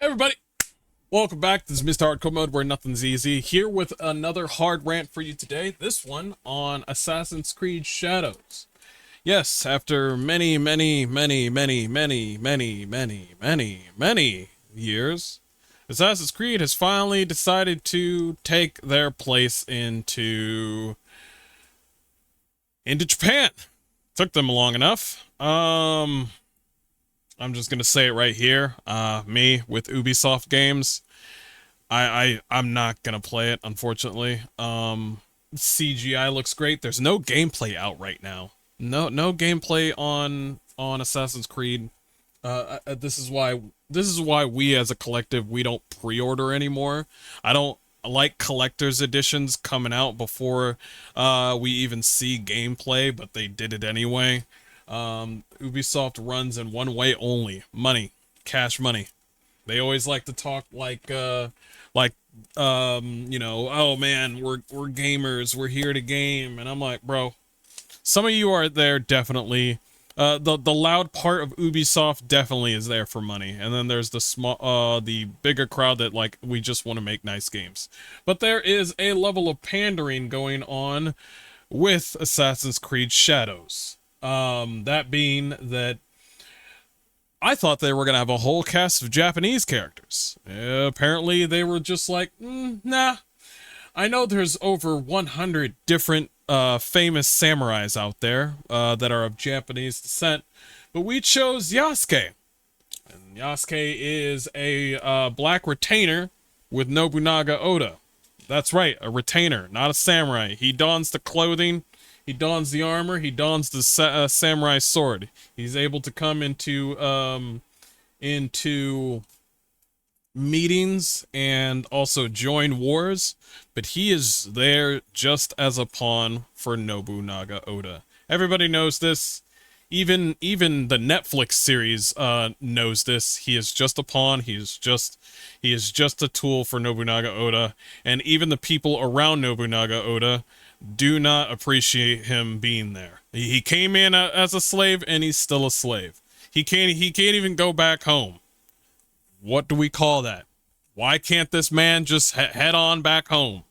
Everybody, welcome back. This is MrHardcoreMode, where nothing's easy. Here with another hard rant for you today. This one on Assassin's Creed Shadows. Yes, after many years, Assassin's Creed has finally decided to take their place into Japan. Took them long enough. I'm just gonna say it right here. Me with Ubisoft games, I'm not gonna play it, unfortunately. CGI looks great. There's no gameplay out right now. No gameplay on Assassin's Creed. This is why we as a collective, we don't pre-order anymore. I don't like collector's editions coming out before we even see gameplay, but they did it anyway. Ubisoft runs in one way only: money, cash money. They always like to talk like you know, oh man, we're gamers, we're here to game. And I'm like, bro, some of you are there definitely. The loud part of Ubisoft definitely is there for money, and then there's the bigger crowd that, like, we just want to make nice games. But there is a level of pandering going on with Assassin's Creed Shadows. That being that I thought they were gonna have a whole cast of Japanese characters. Apparently they were just like, nah. I know there's over 100 different famous samurais out there that are of Japanese descent, but we chose Yasuke. And Yasuke is a black retainer with Nobunaga Oda. That's right, a retainer, not a samurai. He dons the clothing, he dons the armor, he dons the samurai sword. He's able to come into meetings and also join wars, but he is there just as a pawn for Nobunaga Oda. Everybody knows this. Even the Netflix series knows this. He is just a pawn. He is just a tool for Nobunaga Oda, and even the people around Nobunaga Oda do not appreciate him being there. He came in as a slave, and he's still a slave. He can't even go back home. What do we call that? Why can't this man just head on back home?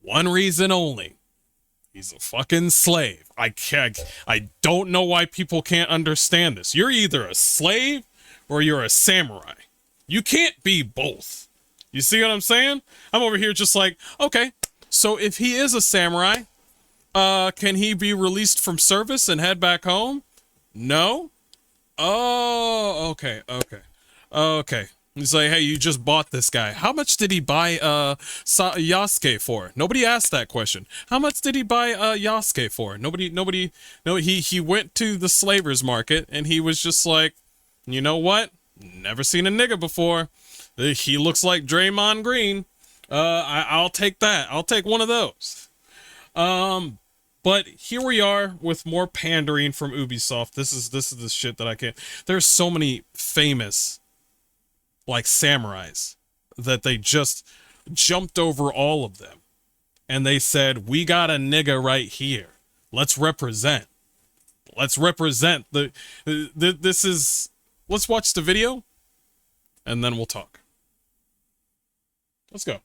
One reason only. He's a fucking slave. I don't know why people can't understand this. You're either a slave or you're a samurai. You can't be both. You see what I'm saying? I'm over here just like, okay, so if he is a samurai, can he be released from service and head back home? No? Oh, okay. He's like, hey, you just bought this guy. How much did he buy Yasuke for? Nobody asked that question. How much did he buy Yasuke for? He went to the slavers market and he was just like, you know what? Never seen a nigga before. He looks like Draymond Green. I'll take that. I'll take one of those. But here we are with more pandering from Ubisoft. This is the shit that I can't. There's so many famous, like, samurais that they just jumped over all of them, and they said, we got a nigga right here. Let's represent. Let's watch the video, and then we'll talk. Let's go.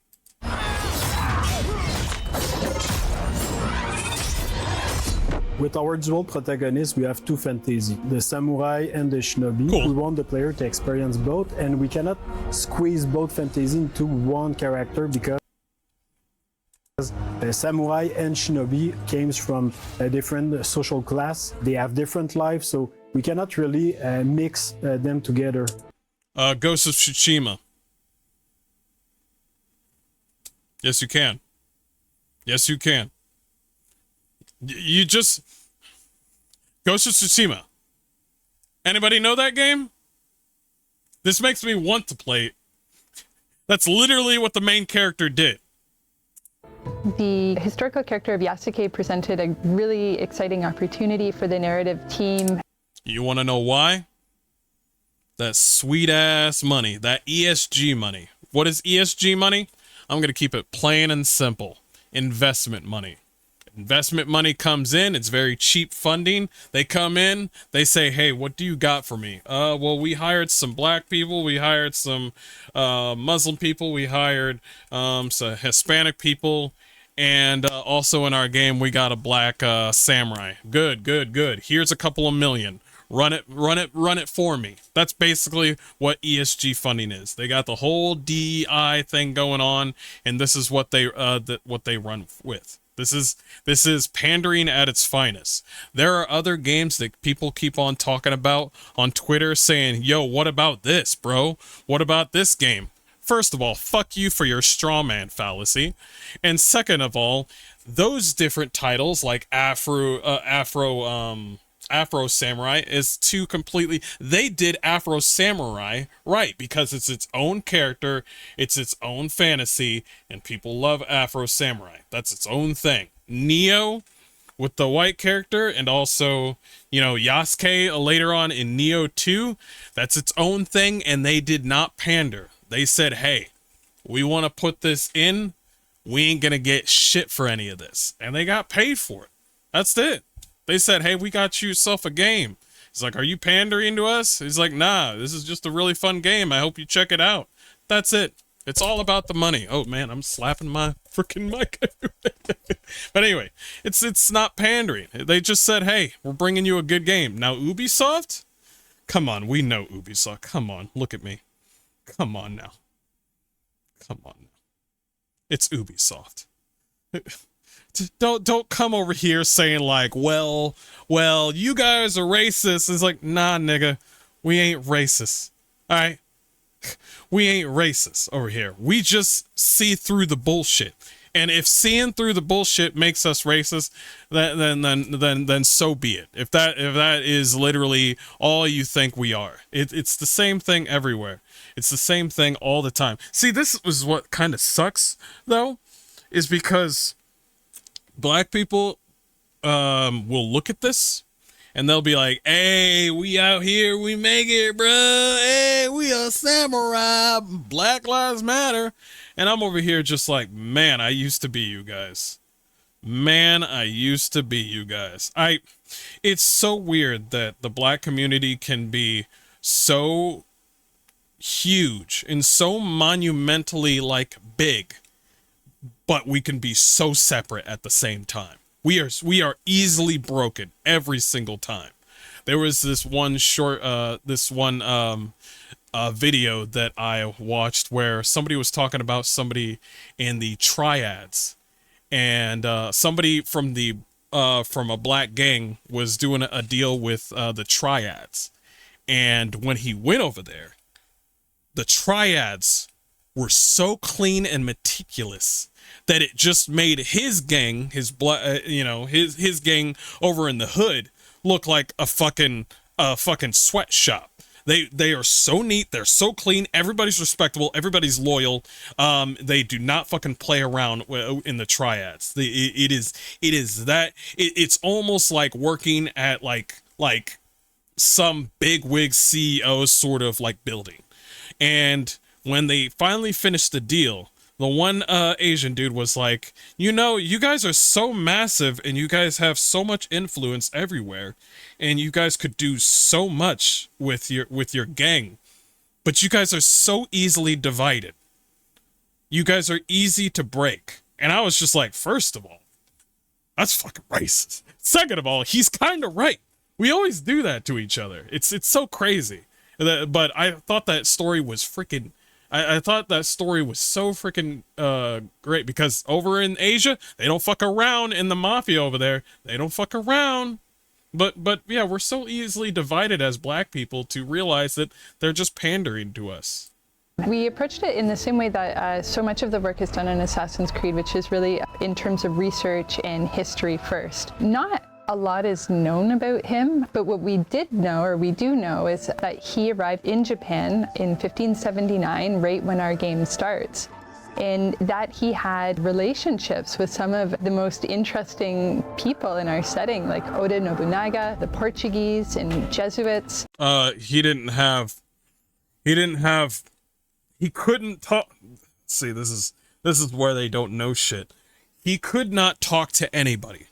With our dual protagonists, we have two fantasy, the samurai and the shinobi. Cool. We want the player to experience both, and we cannot squeeze both fantasy into one character because the samurai and shinobi came from a different social class. They have different lives, so we cannot really mix them together. Ghost of Tsushima. Yes, you can. Yes, you can. You just... Ghost of Tsushima. Anybody know that game? This makes me want to play it. That's literally what the main character did. The historical character of Yasuke presented a really exciting opportunity for the narrative team. You want to know why? That sweet-ass money. That ESG money. What is ESG money? I'm going to keep it plain and simple. Investment money. investment money comes in. It's very cheap funding. They come in, they say, hey, what do you got for me? Well, we hired some black people, we hired some Muslim people, we hired some Hispanic people, and also in our game we got a black samurai. Good. Here's a couple of million. Run it for me. That's basically what ESG funding is. They got the whole DEI thing going on, and this is what they run with. This is pandering at its finest. There are other games that people keep on talking about on Twitter saying, yo, what about this, bro? What about this game? First of all, fuck you for your straw man fallacy. And second of all, those different titles like Afro Samurai is two completely, they did Afro Samurai right because it's its own character, it's its own fantasy, and people love Afro Samurai. That's its own thing. Neo with the white character, and also, you know, Yasuke later on in Neo 2, that's its own thing, and they did not pander. They said, hey, we want to put this in, we ain't gonna get shit for any of this, and they got paid for it. That's it. They said, hey, we got you yourself a game. He's like, are you pandering to us? He's like, nah, this is just a really fun game. I hope you check it out. That's it. It's all about the money. Oh, man, I'm slapping my freaking mic. But anyway, it's not pandering. They just said, hey, we're bringing you a good game. Now, Ubisoft? Come on, we know Ubisoft. Come on, look at me. Come on now. Come on now. It's Ubisoft. Don't come over here saying like, well, you guys are racist. It's like, nah, nigga, we ain't racist. All right, we ain't racist over here. We just see through the bullshit. And if seeing through the bullshit makes us racist, then so be it. If that is literally all you think we are, it's the same thing everywhere. It's the same thing all the time. See, this is what kind of sucks though, is because black people will look at this and they'll be like, hey, we out here, we make it, bro. Hey, we a samurai. Black Lives Matter. And I'm over here just like, man, I used to be you guys. Man, I used to be you guys. It's so weird that the black community can be so huge and so monumentally like big, but we can be so separate at the same time. We are easily broken every single time. There was this one video that I watched where somebody was talking about somebody in the triads, and somebody from a black gang was doing a deal with the triads, and when he went over there, the triads were so clean and meticulous that it just made his gang, his gang over in the hood look like a fucking sweatshop. They are so neat, they're so clean, everybody's respectable, everybody's loyal. They do not fucking play around in the triads. It's almost like working at like some big wig CEO sort of like building. And when they finally finished the deal, the one Asian dude was like, you know, you guys are so massive and you guys have so much influence everywhere, and you guys could do so much with your gang, but you guys are so easily divided. You guys are easy to break. And I was just like, first of all, that's fucking racist. Second of all, he's kind of right. We always do that to each other. It's so crazy. But I thought that story was freaking... I thought that story was so freaking great, because over in Asia, they don't fuck around in the mafia over there. They don't fuck around. But yeah, we're so easily divided as black people to realize that they're just pandering to us. We approached it in the same way that so much of the work is done in Assassin's Creed, which is really in terms of research and history first. Not a lot is known about him, but what we did know, or we do know, is that he arrived in Japan in 1579, right when our game starts, and that he had relationships with some of the most interesting people in our setting, like Oda Nobunaga, the Portuguese, and Jesuits. He couldn't talk. See, this is where they don't know shit. He could not talk to anybody.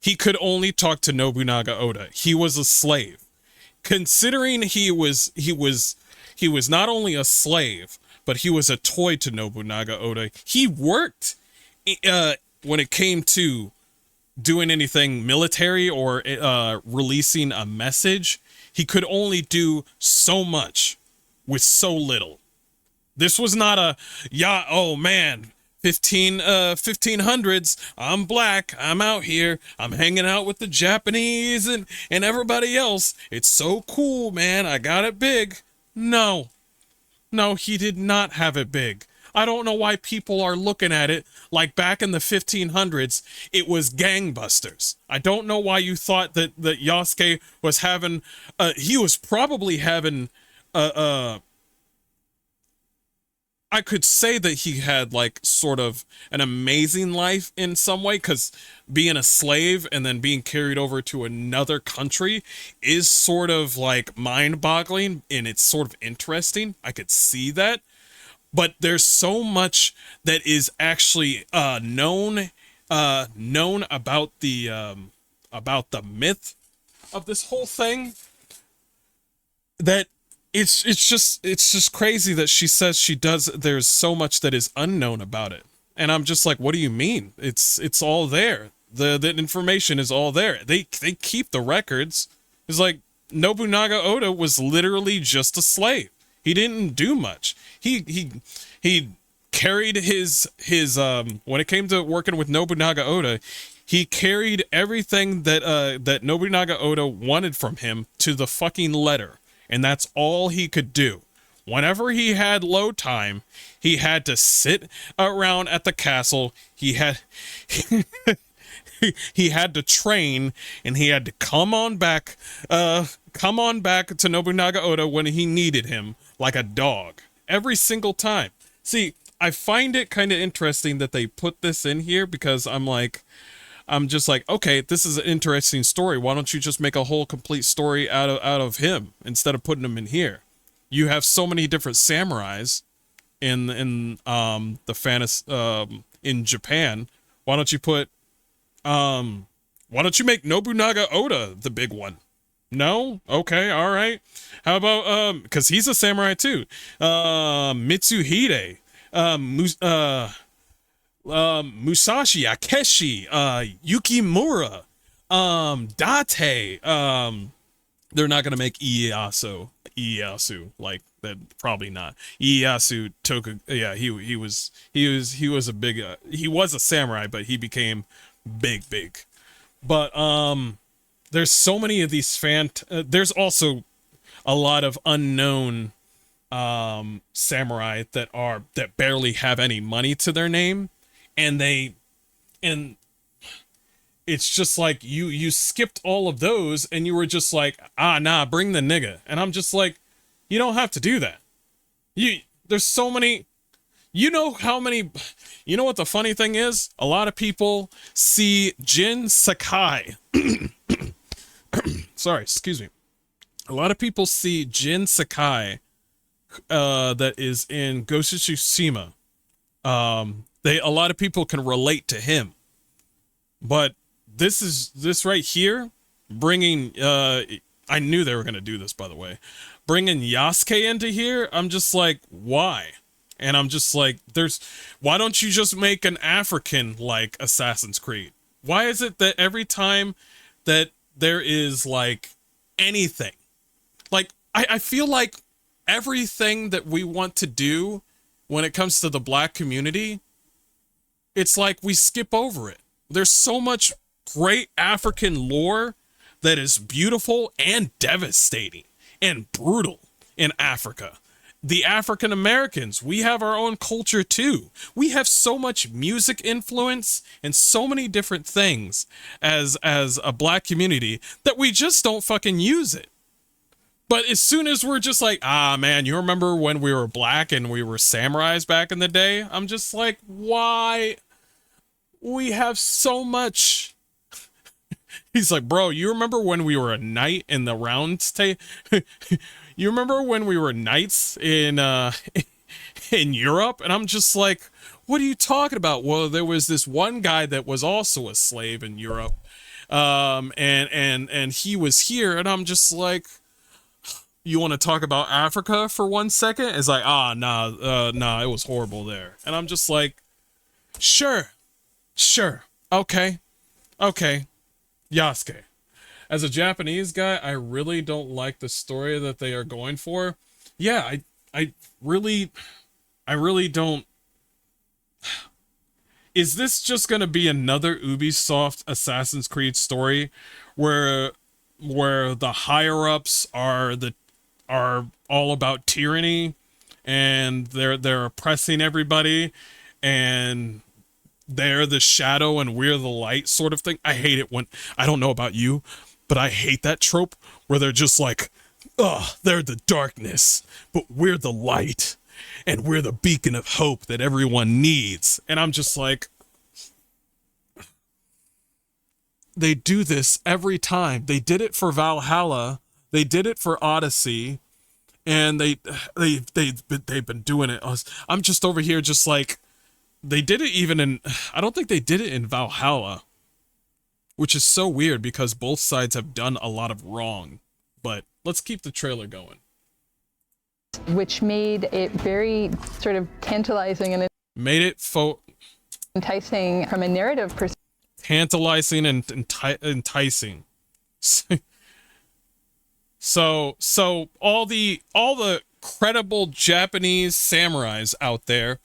he could only talk to Nobunaga Oda. He was a slave. Considering he was not only a slave, but he was a toy to Nobunaga Oda. He worked when it came to doing anything military or releasing a message. He could only do so much with so little. This was not a, yeah, oh man, 1500s, I'm black, I'm out here, I'm hanging out with the Japanese and everybody else. It's so cool, man, I got it big. No, he did not have it big. I don't know why people are looking at it like back in the 1500s, it was gangbusters. I don't know why you thought that Yasuke was having, he was probably having, I could say that he had like sort of an amazing life in some way, because being a slave and then being carried over to another country is sort of like mind-boggling, and it's sort of interesting. I could see that. But there's so much that is actually known about the myth of this whole thing, that it's just crazy that she says she does. There's so much that is unknown about it, and I'm just like, what do you mean? It's all there. The information is all there. They keep the records. It's like Nobunaga Oda was literally just a slave. He didn't do much. He carried his when it came to working with Nobunaga Oda, he carried everything that Nobunaga Oda wanted from him to the fucking letter. And that's all he could do. Whenever he had low time, he had to sit around at the castle. He had he had to train, and he had to come on back to Nobunaga Oda when he needed him, like a dog, every single time. See, I find it kind of interesting that they put this in here, because I'm just like, okay, this is an interesting story. Why don't you just make a whole complete story out of him instead of putting him in here? You have so many different samurais in the fantasy in Japan. Why don't you make Nobunaga Oda the big one? No? Okay, all right. How about because he's a samurai too. Mitsuhide, Musashi, Akechi, Yukimura, Date. They're not gonna make Ieyasu like that. Probably not. Ieyasu he was a big. He was a samurai, but he became big. But there's so many of these there's also a lot of unknown samurai that barely have any money to their name, and it's just like you skipped all of those, and you were just like, nah, bring the nigga. And I'm just like, you don't have to do that. There's so many. You know what the funny thing is? A lot of people see Jin Sakai. Sorry, excuse me. A lot of people see Jin Sakai that is in Ghost of Tsushima. A lot of people can relate to him. But this right here, bringing I knew they were going to do this, by the way. Bringing Yasuke into here, I'm just like, why? And I'm just like, why don't you just make an African like Assassin's Creed? Why is it that every time that there is like anything, like I feel like everything that we want to do when it comes to the black community, it's like we skip over it. There's so much great African lore that is beautiful and devastating and brutal in Africa. The African Americans, we have our own culture too. We have so much music influence and so many different things as a black community that we just don't fucking use it. But as soon as we're just like, man, you remember when we were black and we were samurais back in the day? I'm just like, why? We have so much. He's like, bro, you remember when we were a knight in the round You remember when we were knights in Europe? And I'm just like, what are you talking about? Well, there was this one guy that was also a slave in Europe. And he was here, and I'm just like, you want to talk about Africa for 1 second? It's like, nah, it was horrible there. And I'm just like, sure, okay, Yasuke. As a Japanese guy, I really don't like the story that they are going for. Yeah, I really don't. Is this just gonna be another Ubisoft Assassin's Creed story where the higher ups are all about tyranny and they're oppressing everybody and they're the shadow and we're the light sort of thing? I hate it when, I don't know about you, but I hate that trope where they're just like, they're the darkness, but we're the light. And we're the beacon of hope that everyone needs. And I'm just like, they do this every time. They did it for Valhalla. They did it for Odyssey. And they've been doing it. I'm just over here just like, they did it even in, I don't think they did it in Valhalla. Which is so weird because both sides have done a lot of wrong. But let's keep the trailer going. Which made it very sort of tantalizing and enticing from a narrative perspective. Tantalizing and enticing. So all the credible Japanese samurais out there,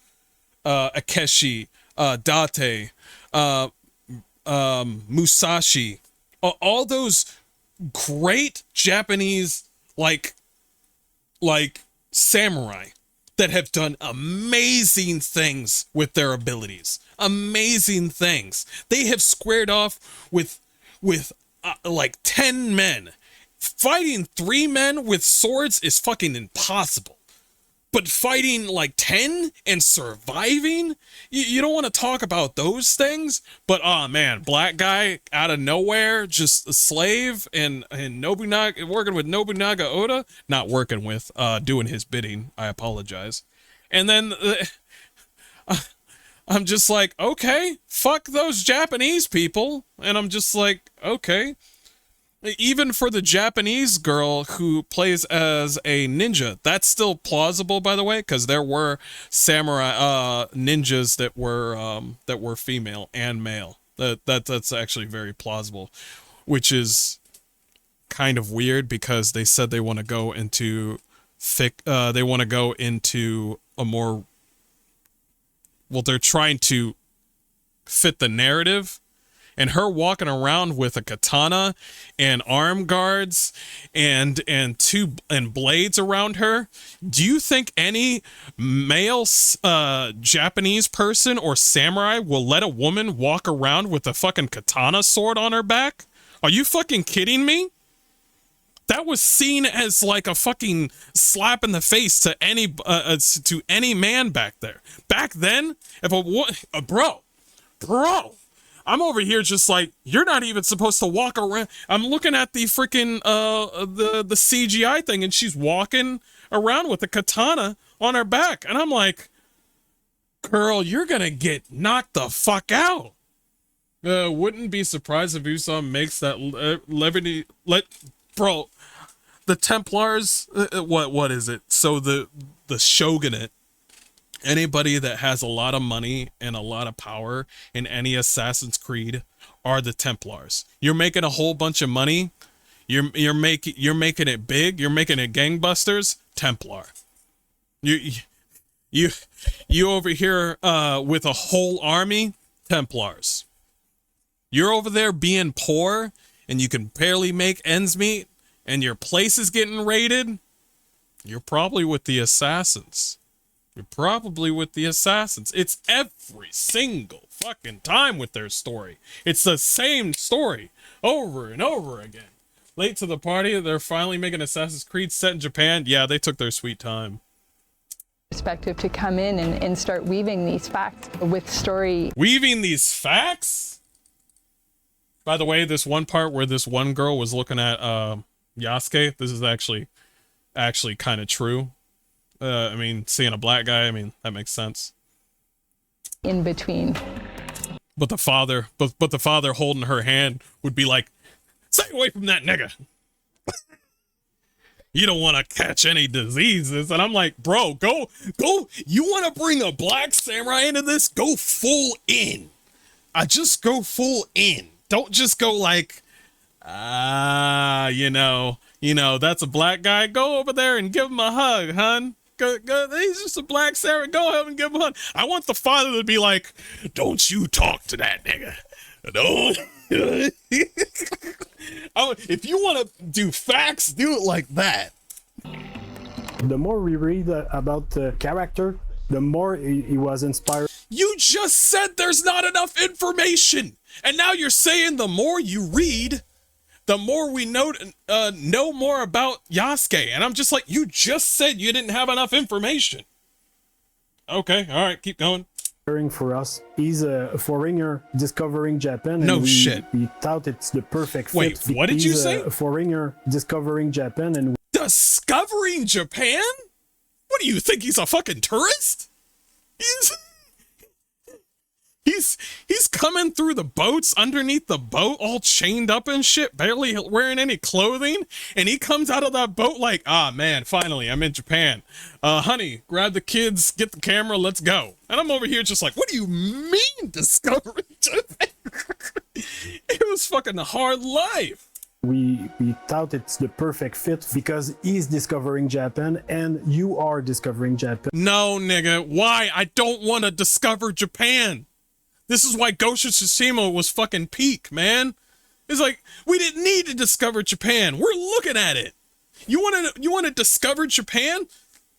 Akechi, Date, Musashi, all those great Japanese like samurai that have done amazing things with their abilities. Amazing things. They have squared off with like 10 men. Fighting 3 men with swords is fucking impossible. But fighting like 10 and surviving, you don't want to talk about those things. But man, black guy out of nowhere, just a slave, and Nobunaga, working with Nobunaga Oda, not working with, doing his bidding. I apologize. And then I'm just like, okay, fuck those Japanese people. And I'm just like, okay. Even for the Japanese girl who plays as a ninja, that's still plausible, by the way, because there were samurai ninjas that were female and male. That's actually very plausible, which is kind of weird because they said they want to go into a more, well, they're trying to fit the narrative. And her walking around with a katana and arm guards and blades around her. Do you think any male Japanese person or samurai will let a woman walk around with a fucking katana sword on her back? Are you fucking kidding me? That was seen as like a fucking slap in the face to any man back there. Back then, if bro. I'm over here just like, you're not even supposed to walk around. I'm looking at the freaking, the CGI thing, and she's walking around with a katana on her back. And I'm like, girl, you're gonna get knocked the fuck out. Wouldn't be surprised if Ubisoft makes that bro, the Templars, what is it? So the Shogunate, anybody that has a lot of money and a lot of power in any Assassin's Creed are the Templars. You're making a whole bunch of money. You're making it big. You're making it gangbusters. Templar. You over here with a whole army. Templars. You're over there being poor and you can barely make ends meet and your place is getting raided. You're probably with the Assassins. You're probably with the Assassins. It's every single fucking time with their story. It's the same story over and over again. Late to the party, they're finally making Assassin's Creed set in Japan. Yeah, they took their sweet time. Perspective to come in and start weaving these facts with story. Weaving these facts? By the way, this one part where this one girl was looking at Yasuke, this is actually kind of true. I mean, seeing a black guy, I mean, that makes sense. In between. But the father, but the father holding her hand would be like, "Stay away from that nigga. You don't want to catch any diseases." And I'm like, bro, go. You want to bring a black samurai into this? Go full in. I just go full in. Don't just go like, you know, that's a black guy. Go over there and give him a hug, hun. Go, he's just a black samurai. Go ahead and give him a hug. I want the father to be like, don't you talk to that nigga. Don't. If you want to do facts, do it like that. The more we read about the character, the more he was inspired. You just said there's not enough information, and now you're saying the more you read, the more we know more about Yasuke. And I'm just like, you just said you didn't have enough information. Okay, all right, keep going. For us, he's a foreigner discovering Japan. And shit. We thought it's the perfect fit. Wait, what did you say? A foreigner discovering Japan and discovering Japan? What do you think? He's a fucking tourist? He's coming through the boats, underneath the boat, all chained up and shit, barely wearing any clothing, and he comes out of that boat like, ah man, finally I'm in Japan. Honey, grab the kids, get the camera, let's go. And I'm over here just like, what do you mean discovering Japan? It was fucking a hard life. We thought it's the perfect fit because he's discovering Japan and you are discovering Japan. No, nigga, why? I don't want to discover Japan. This is why Ghost of Tsushima was fucking peak, man. It's like, we didn't need to discover Japan. We're looking at it. You want to discover Japan?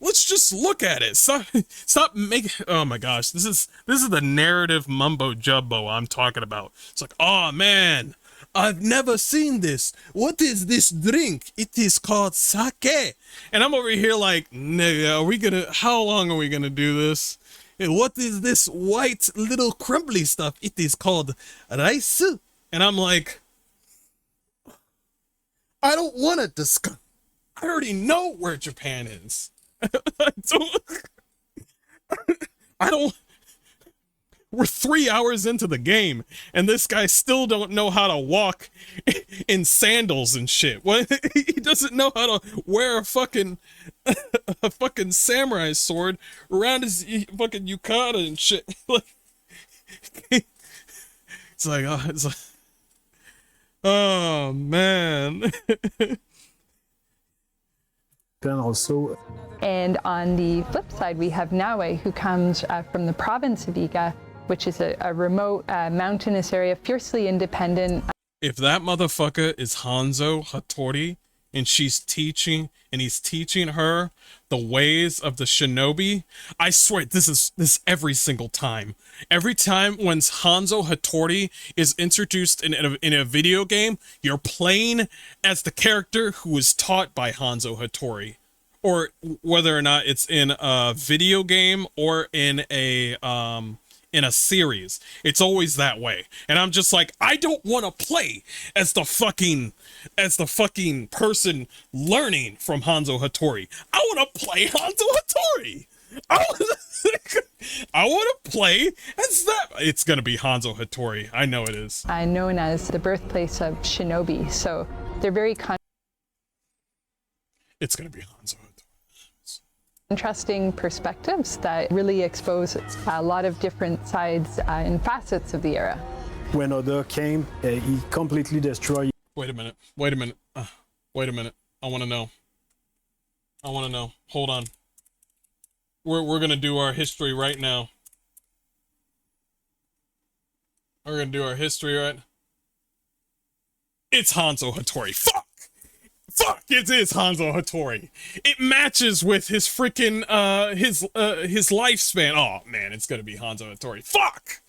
Let's just look at it. Stop making. Oh my gosh, this is the narrative mumbo jumbo I'm talking about. It's like, oh man, I've never seen this. What is this drink? It is called sake. And I'm over here like, nigga, how long are we gonna do this? And what is this white little crumbly stuff? It is called rice. And I'm like, I don't want to discuss. I already know where Japan is. I don't. We're 3 hours into the game, and this guy still don't know how to walk in sandals and shit. What? He doesn't know how to wear a fucking samurai sword around his fucking yukata and shit. It's like, oh man. Also. And on the flip side, we have Naue, who comes from the province of Iga, which is a remote mountainous area, fiercely independent. If that motherfucker is Hanzo Hattori, and he's teaching her the ways of the shinobi, I swear this is every single time. Every time when Hanzo Hattori is introduced in a video game, you're playing as the character who is taught by Hanzo Hattori, or whether or not it's in a video game or in a series. It's always that way. And I'm just like, I don't want to play as the fucking person learning from Hanzo Hattori. I want to play Hanzo Hattori. I want to play as that. It's going to be Hanzo Hattori. I know it is. Known as the birthplace of Shinobi. So they're very It's going to be Hanzo Hattori. Interesting perspectives that really expose a lot of different sides and facets of the era. When Oda came, he completely destroyed. Wait a minute. I want to know. Hold on. We're gonna do our history right now. We're gonna do our history right. It's Hanzo Hattori. Fuck! It is Hanzo Hattori. It matches with his freaking his lifespan. Oh man, it's gonna be Hanzo Hattori. Fuck!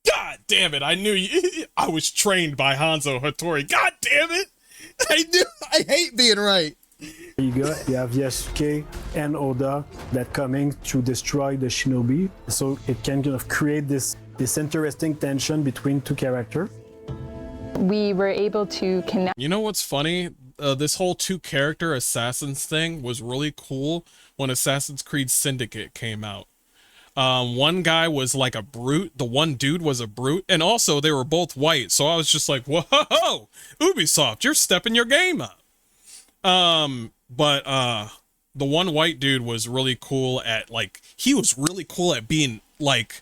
God damn it! I knew I was trained by Hanzo Hattori. God damn it! I hate being right. You have Yasuke and Oda that coming to destroy the shinobi, so it can kind of create this interesting tension between two characters. We were able to connect. You know what's funny? This whole two-character Assassins thing was really cool when Assassin's Creed Syndicate came out. One guy was like a brute. The one dude was a brute. And also they were both white. So I was just like, whoa, Ubisoft, you're stepping your game up. But the one white dude was really cool at he was really cool at being like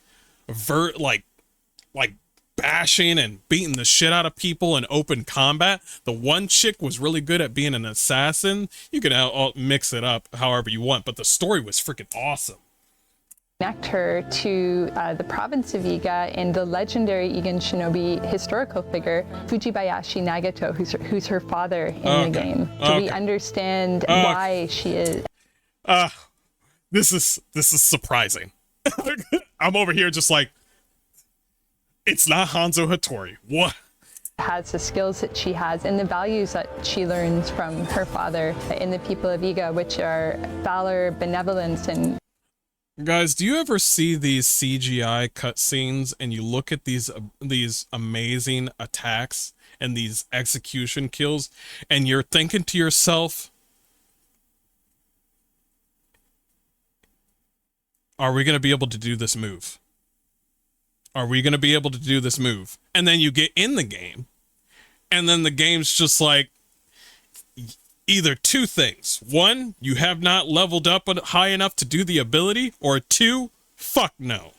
bashing and beating the shit out of people in open combat. The one chick was really good at being an assassin. You can all mix it up however you want, but the story was freaking awesome. Connect her to the province of Iga and the legendary Igan Shinobi historical figure Fujibayashi Nagato, who's her father in the game. So we understand why she is. This is surprising. I'm over here just like, it's not Hanzo Hattori. What? Has the skills that she has and the values that she learns from her father in the people of Iga, which are valor, benevolence, and... Guys, do you ever see these CGI cutscenes and you look at these amazing attacks and these execution kills and you're thinking to yourself, are we going to be able to do this move? Are we going to be able to do this move? And then you get in the game, and then the game's just like, either two things. One, you have not leveled up high enough to do the ability, or two, fuck no.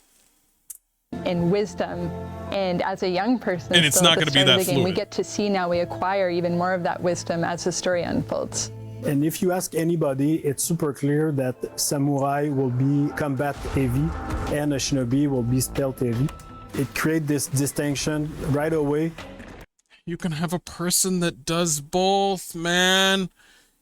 And wisdom, and as a young person, and it's not going to be that fluid. We get to see now, we acquire even more of that wisdom as the story unfolds. And if you ask anybody, it's super clear that samurai will be combat heavy and a shinobi will be stealth heavy. It creates this distinction right away. You can have a person that does both, man.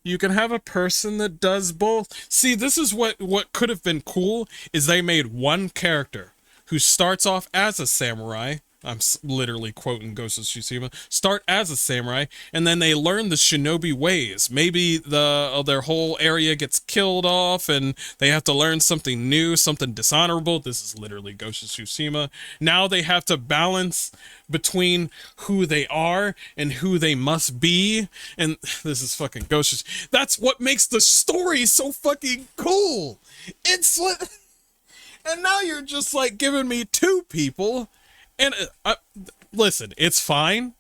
You can have a person that does both. See, this is what could have been cool, is they made one character who starts off as a samurai. I'm literally quoting Ghost of Tsushima. Start as a samurai, and then they learn the shinobi ways. Maybe their whole area gets killed off, and they have to learn something new, something dishonorable. This is literally Ghost of Tsushima. Now they have to balance between who they are and who they must be, and this is fucking Ghost of Tsushima. That's what makes the story so fucking cool. It's like, and now you're just like giving me two people. And listen, it's fine.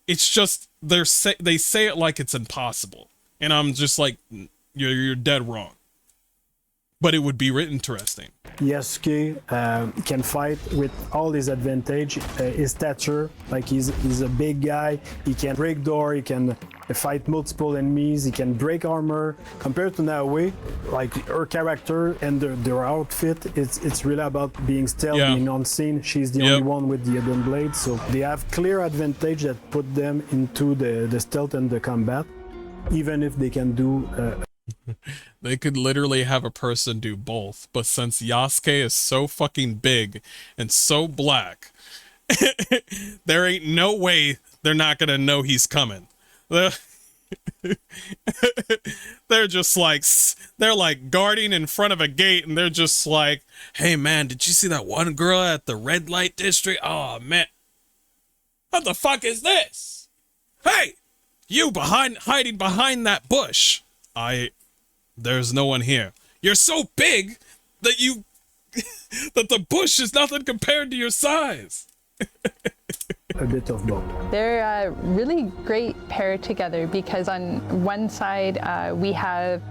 It's just they say it like it's impossible, and I'm just like, you're dead wrong. But it would be interesting. Yasuke can fight with all his advantage, his stature. Like he's a big guy. He can break door. He can fight multiple enemies. He can break armor. Compared to Naoe, like her character and their outfit, it's really about being stealth, being unseen. She's the only one with the hidden blade, so they have clear advantage that put them into the stealth and the combat, even if they can do. They could literally have a person do both, but since Yasuke is so fucking big and so black, there ain't no way they're not gonna know he's coming. They're just like, they're like guarding in front of a gate, and they're just like, hey man, did you see that one girl at the red light district? Oh man, what the fuck is this? Hey, you hiding behind that bush. There's no one here. You're so big that that the bush is nothing compared to your size. A bit of both. They're a really great pair together because on one side we have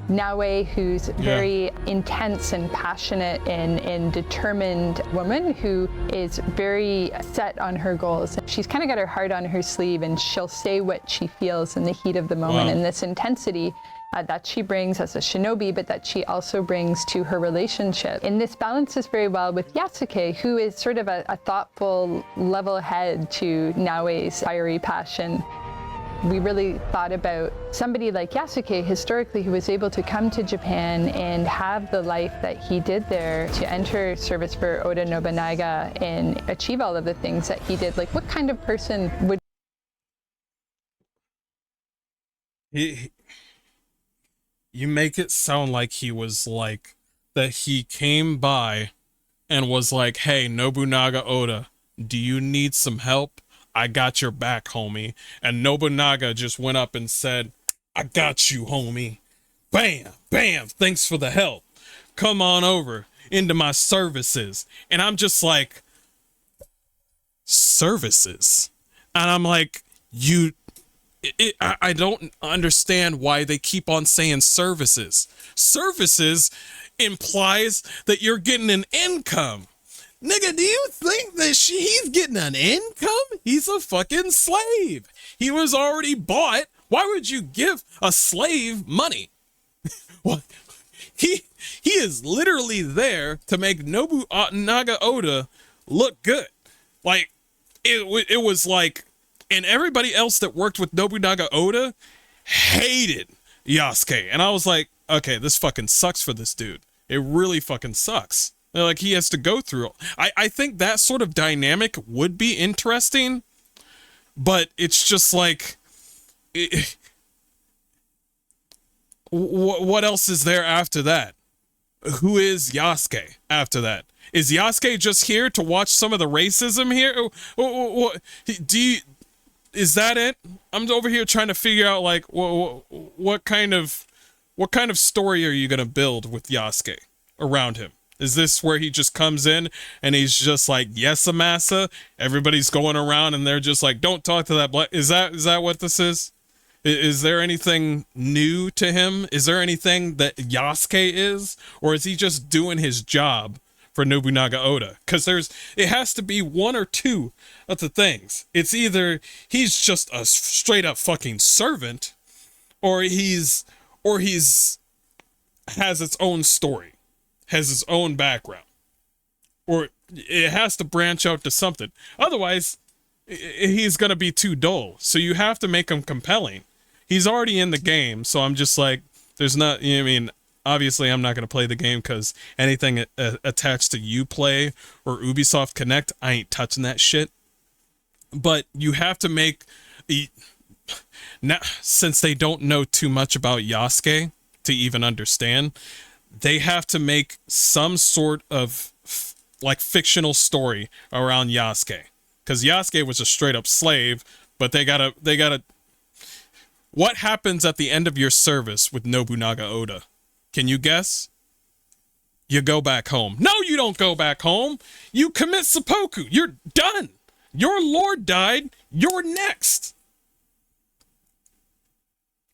Naoe, who's very intense and passionate and determined woman who is very set on her goals. She's kind of got her heart on her sleeve, and she'll say what she feels in the heat of the moment. And this intensity that she brings as a shinobi, but that she also brings to her relationship. And this balances very well with Yasuke, who is sort of a thoughtful, level head to Naoe's fiery passion. We really thought about somebody like Yasuke, historically, who was able to come to Japan and have the life that he did there, to enter service for Oda Nobunaga and achieve all of the things that he did. Like, what kind of person would... You make it sound like he was like, that he came by and was like, hey, Nobunaga Oda, do you need some help? I got your back, homie. And Nobunaga just went up and said, I got you, homie. Bam, bam, thanks for the help. Come on over. into my services. And I'm just like, services? And I'm like, I don't understand why they keep on saying services. Services implies that you're getting an income. Nigga, do you think that he's getting an income? He's a fucking slave. He was already bought. Why would you give a slave money? What? He is literally there to make Nobunaga Oda look good. Like, it was like, and everybody else that worked with Nobunaga Oda hated Yasuke. And I was like, okay, this fucking sucks for this dude. It really fucking sucks. Like, he has to go through. I think that sort of dynamic would be interesting, but it's just like, what else is there after that? Who is Yasuke after that? Is Yasuke just here to watch some of the racism here? Is that it? I'm over here trying to figure out, like, what kind of story are you gonna build with Yasuke around him? Is this where he just comes in and he's just like, yes, Amasa, everybody's going around and they're just like, don't talk to that black? Is that what this is? Is there anything new to him? Is there anything that Yasuke is? Or is he just doing his job for Nobunaga Oda? Because it has to be one or two of the things. It's either he's just a straight up fucking servant, or he's has its own story, has its own background, or it has to branch out to something. Otherwise, he's gonna be too dull. So you have to make him compelling. He's already in the game, so I'm just like, there's not, I mean, obviously I'm not going to play the game because anything attached to Uplay or Ubisoft Connect, I ain't touching that shit. But you have to make, now, since they don't know too much about Yasuke to even understand, they have to make some sort of like fictional story around Yasuke. Because Yasuke was a straight up slave, but they gotta, what happens at the end of your service with Nobunaga Oda? Can you guess? You go back home. No, you don't go back home. You commit seppuku. You're done. Your lord died. You're next.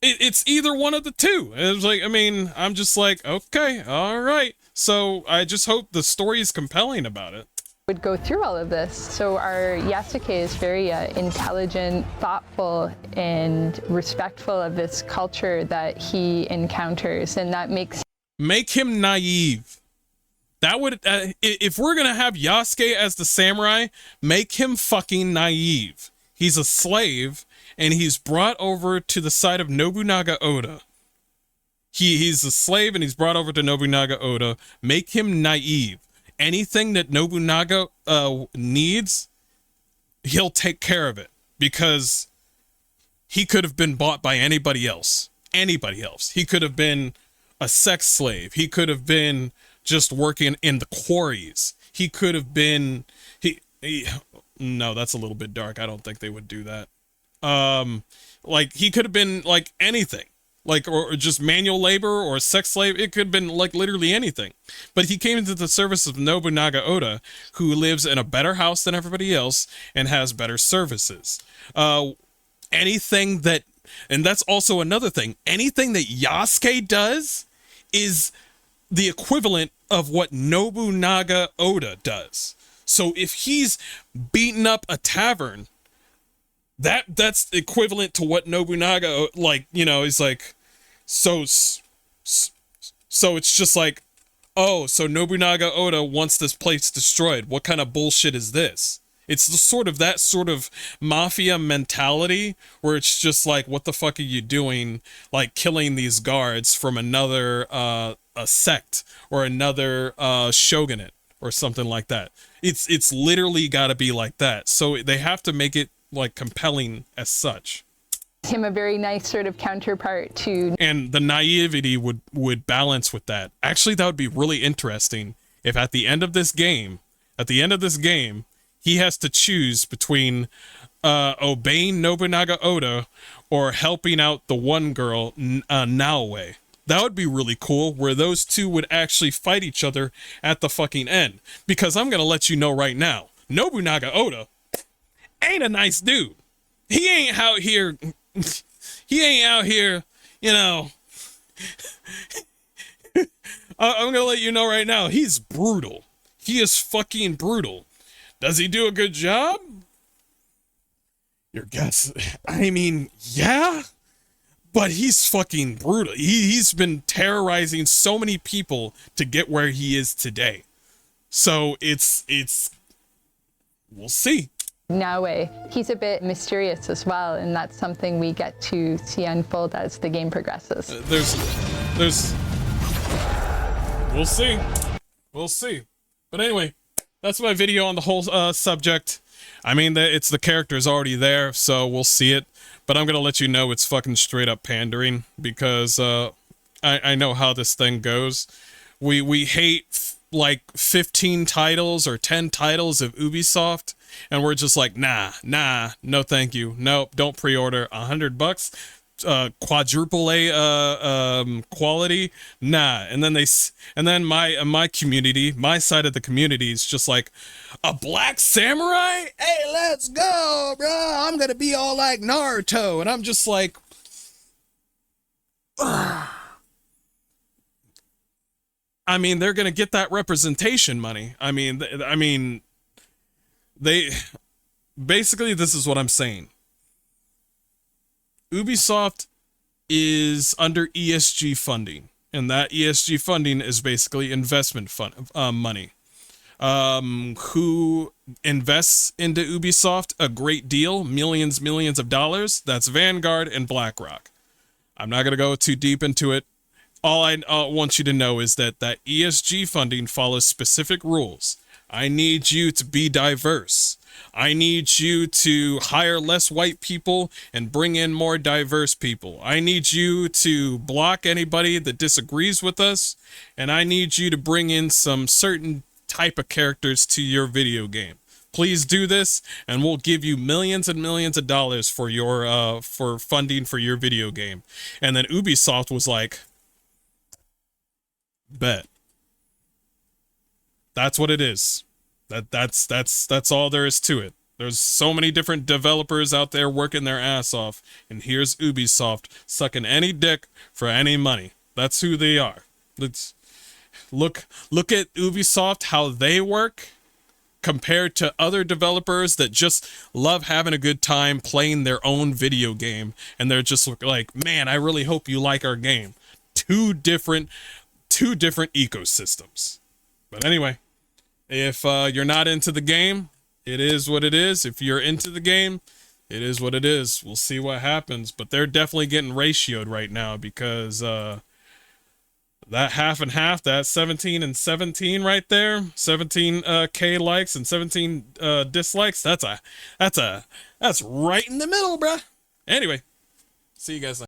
It's either one of the two. It was like, I mean, I'm just like, okay, all right. So I just hope the story is compelling about it. Would go through all of this. So our Yasuke is very intelligent, thoughtful, and respectful of this culture that he encounters, and that make him naive. That would, if we're gonna have Yasuke as the samurai, make him fucking naive. He's a slave, and he's brought over to the side of Nobunaga Oda. He's a slave, and he's brought over to Nobunaga Oda. Make him naive. Anything that Nobunaga needs, he'll take care of it, because he could have been bought by anybody else. Anybody else. He could have been a sex slave. He could have been just working in the quarries. He could have been no, that's a little bit dark. I don't think they would do that. Like, he could have been like anything. Like, or just manual labor or a sex slave. It could have been like literally anything. But he came into the service of Nobunaga Oda, who lives in a better house than everybody else and has better services. Anything that, and that's also another thing, anything that Yasuke does is the equivalent of what Nobunaga Oda does. So if he's beating up a tavern, that's equivalent to what Nobunaga, like, you know, he's like, so it's just like, oh, so Nobunaga Oda wants this place destroyed. What kind of bullshit is this? It's the sort of that sort of mafia mentality where it's just like, what the fuck are you doing? Like, killing these guards from another a sect or another shogunate or something like that. It's literally got to be like that. So they have to make it like compelling as such. Him a very nice sort of counterpart to, and the naivety would balance with that. Actually, that would be really interesting if at the end of this game, he has to choose between obeying Nobunaga Oda or helping out the one girl, Naoe. That would be really cool, where those two would actually fight each other at the fucking end. Because I'm gonna let you know right now, Nobunaga Oda ain't a nice dude. He ain't out here, you know. I'm gonna let you know right now, he's brutal. He is fucking brutal. Does he do a good job? Your guess. I mean, yeah. But he's fucking brutal. He's been terrorizing so many people to get where he is today. So it's we'll see. Naue, he's a bit mysterious as well, and that's something we get to see unfold as the game progresses. There's we'll see. We'll see. But anyway, that's my video on the whole subject. I mean, it's the character's already there, so we'll see it. But I'm gonna let you know it's fucking straight up pandering, because I know how this thing goes. We hate like 15 titles or 10 titles of Ubisoft, and we're just like, nah, no thank you, nope, don't pre-order. $100, quadruple A quality, nah. And then my community, my side of the community is just like, a black samurai? Hey, let's go, bro. I'm gonna be all like Naruto. And I'm just like, ugh. I mean, they're gonna get that representation money. I mean, they basically, this is what I'm saying. Ubisoft is under ESG funding, and that ESG funding is basically investment fund money. Who invests into Ubisoft a great deal, millions of dollars? That's Vanguard and BlackRock. I'm not gonna go too deep into it. All I want you to know is that ESG funding follows specific rules. I need you to be diverse. I need you to hire less white people and bring in more diverse people. I need you to block anybody that disagrees with us, and I need you to bring in some certain type of characters to your video game. Please do this, and we'll give you millions and millions of dollars for your for funding for your video game. And then Ubisoft was like, bet. That's what it is. That's all there is to it. There's so many different developers out there working their ass off, and here's Ubisoft sucking any dick for any money. That's who they are. Let's look at Ubisoft, how they work compared to other developers that just love having a good time playing their own video game, and they're just like, man, I really hope you like our game. Two different ecosystems. But anyway, if you're not into the game, it is what it is. If you're into the game, it is what it is. We'll see what happens. But they're definitely getting ratioed right now, because that half and half, that 17 and 17 right there, 17k likes and 17 dislikes, that's right in the middle, bruh. Anyway, see you guys later.